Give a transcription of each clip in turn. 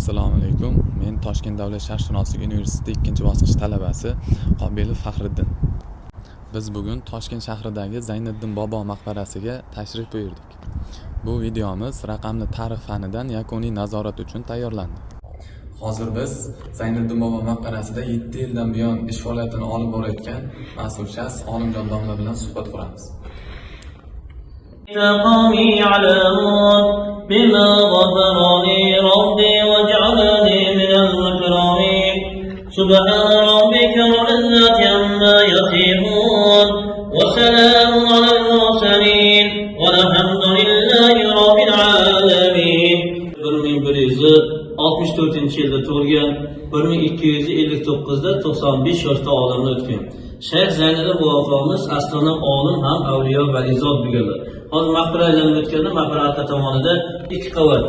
Assalomu alaykum. Men Toshkent davlat sharqshunoslik universiteti 2-bosqich talabasi Qobilov Faxriddin. Biz bugun Toshkent shahridagi Zayniddin bobo maqbarasiga tashrif buyurdik. Bu videomiz raqamli tarix fanidan yakuniy nazorat uchun tayyorlandi. Hozir biz Zayniddin bobo maqbarasida 7 yildan buyon ish faoliyatini olib borayotgan mas'ul shaxs Olimjon domla bilan suhbat quramiz. قومي يعلمون بما غفرني ربي وجعلني من المكرمين سبحان ربك رب العزة عما يصفون وسلام على المرسلين والحمد لله رب العالمين 1164-yilda tug'ilgan, 1259da 95 yoshda olamdan o'tgan. Shayx Zayniddin bobomiz aslida olim ham avliyo va izod bo'lganlar. Hozir maqbara aylanib o'tganda maqbara orqa tomonida 2 qavat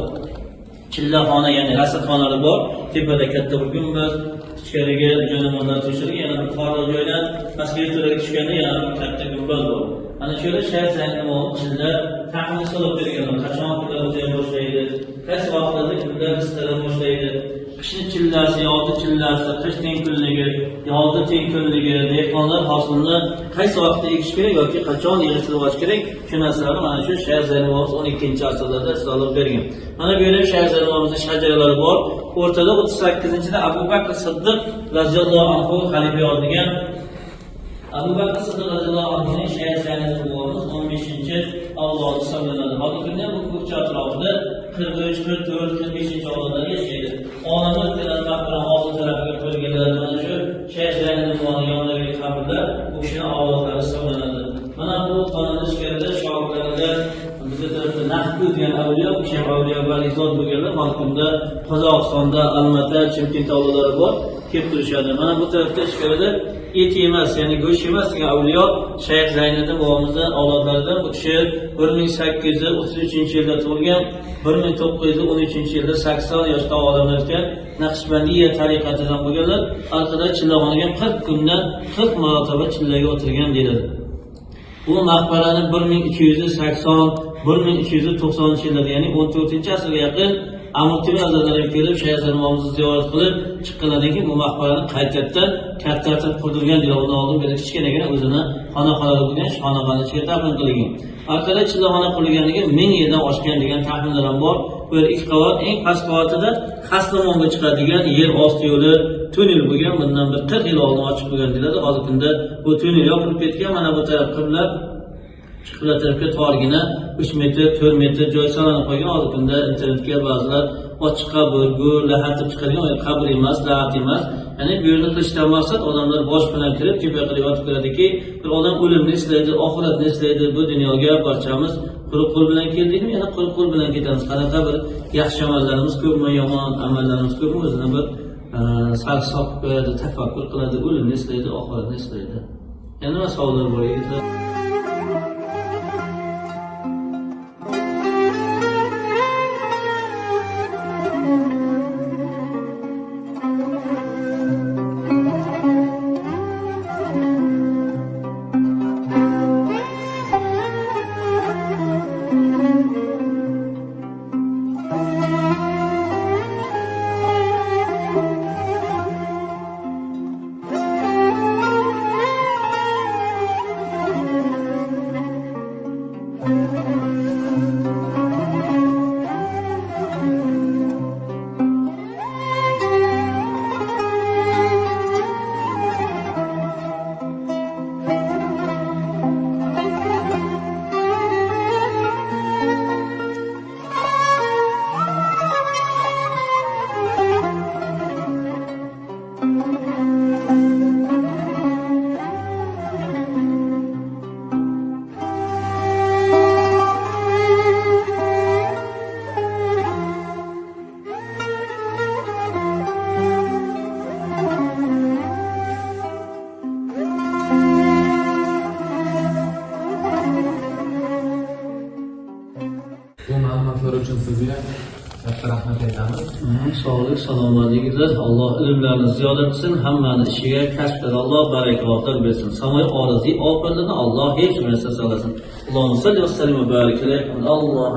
chillaxona, ya'ni rasadxonalari bor. Tepada katta bir gumbaz, ichkariga joynamolar to'shilgan, yana bir qorli joydan pastga to'raga tushganda yana bir katta gumbaz bor. Ana shu yerda Shayx Zayniddin bobomiz chilla taxmin solib berganlar. Qachon kunlar o'tay boshlaydi, qaysi vaqtlarda kunlar istara boshlaydi. Qishni chillasi, yozni chillasi, qishning kunligi, yozni teng kunligi, dehqonlar hosilni qaysi vaqtda ekish kerak yoki qachon yig'ishtirib kerak, shu narsalarni mana shu Shayx Zayniddin bobomiz 12-asrlarda islolib bergan. Mana bu yerda Shayx Zayniddin bobomizning shajaralari bor. O'rtada 38-da Abu Bakr Siddiq roziyallohu anhu xalifa yozgan. Abu Bakr Siddiq roziyallohu anhuning Shayx Zayniddin bobomiz 15-avlodi hisoblanadi. Hozirda bu ko'cha atrofida 43, 44, 45-avlodlar yashaydi. Olamda o'tgan maqbara hozir tarafiga qo'yilganlar mana shu Shayx Zayniddin boboning yonidagi qabrda bu kishining avlodlari hisoblanadi. Mana bu xonada ichkarida shogirdlar bizga tarafda Nahbu degan avliyo, bu kishi avliyo va izod bo'lganlar. Hozirda Qozog'istonda, Almata, Chimkent avlodlari bor, kelib turishadi. Mana bu tarafda ichkarida et emas, ya'ni go'sht emas degan avliyo Shayx Zayniddin bobomizdan avlodlaridan. Bu kishi 1833-yilda tug'ilgan, 1913-yilda 80 yoshda olamdan o'tgan. Naqshbandiya tariqatidan bo'lganlar. Orqada chillaxonaga 40 kundan 40 marotaba chillaga o'tirgan deyiladi. Bu maqbarani 1280-1390-yillarda, ya'ni 14-asrga yaqin Amir Temur hazratlari kelib Shayx Zayniddin bobomizni ziyorat qilib chiqqandan keyin bu maqbarani qaytadan kattartirib qurdirgan deyiladi. Undan oldin bir kichkinagina o'zini xonaqalari bo'lgan, shu xonaqani ichiga dafn qilingan. Orqada chillaxona qurilganligi 1000 yildan oshgan degan taxminlar ham bor. Bu yer 2 qavat, eng past qavatida Qaslamonga chiqadigan yer osti yo'li tunnel bo'lgan. Bundan bir 40 yil oldin ochib qo'ygan deyiladi. Hozirda bu tunnel yopilib ketgan. Mana bu taraf qibla, qibla tarafga torgina 3 metr, 4 metr joy solinib qo'ygan. Hozirda internetga ba'zilar ochiq qabr, lahatib chiqargan, qabr emas, lahat emas. Ya'ni bu yerni qilishdan maqsad odamlar bosh bilan kirib, tepa qilib yotib ko'radiki, bir odam o'limni eslaydi, oxiratni eslaydi. Bu dunyoga barchamiz quruq qo'l bilan keldikmi, yana quruq qo'l bilan ketamiz. Qanaqa bir yaxshi amallarimiz ko'pmi, yomon amallarimiz ko'pmi, o'zini bir sarhisob qo'yadi, tafakkur qiladi, o'limni eslaydi, oxiratni eslaydi. Yana nima savollar bor edi? Bu ma'lumotlar uchun sizga katta rahmat aytamiz. Sog'lik, salomatliklar, Alloh ilmlarni ziyoda qilsin, hammani ishiga, kasbida Alloh barakolar bersin. Samoy oriziy oqibatlarni Alloh hech narsa saqlasin. Allohumma salli va sallim va barik alayhi. Alloh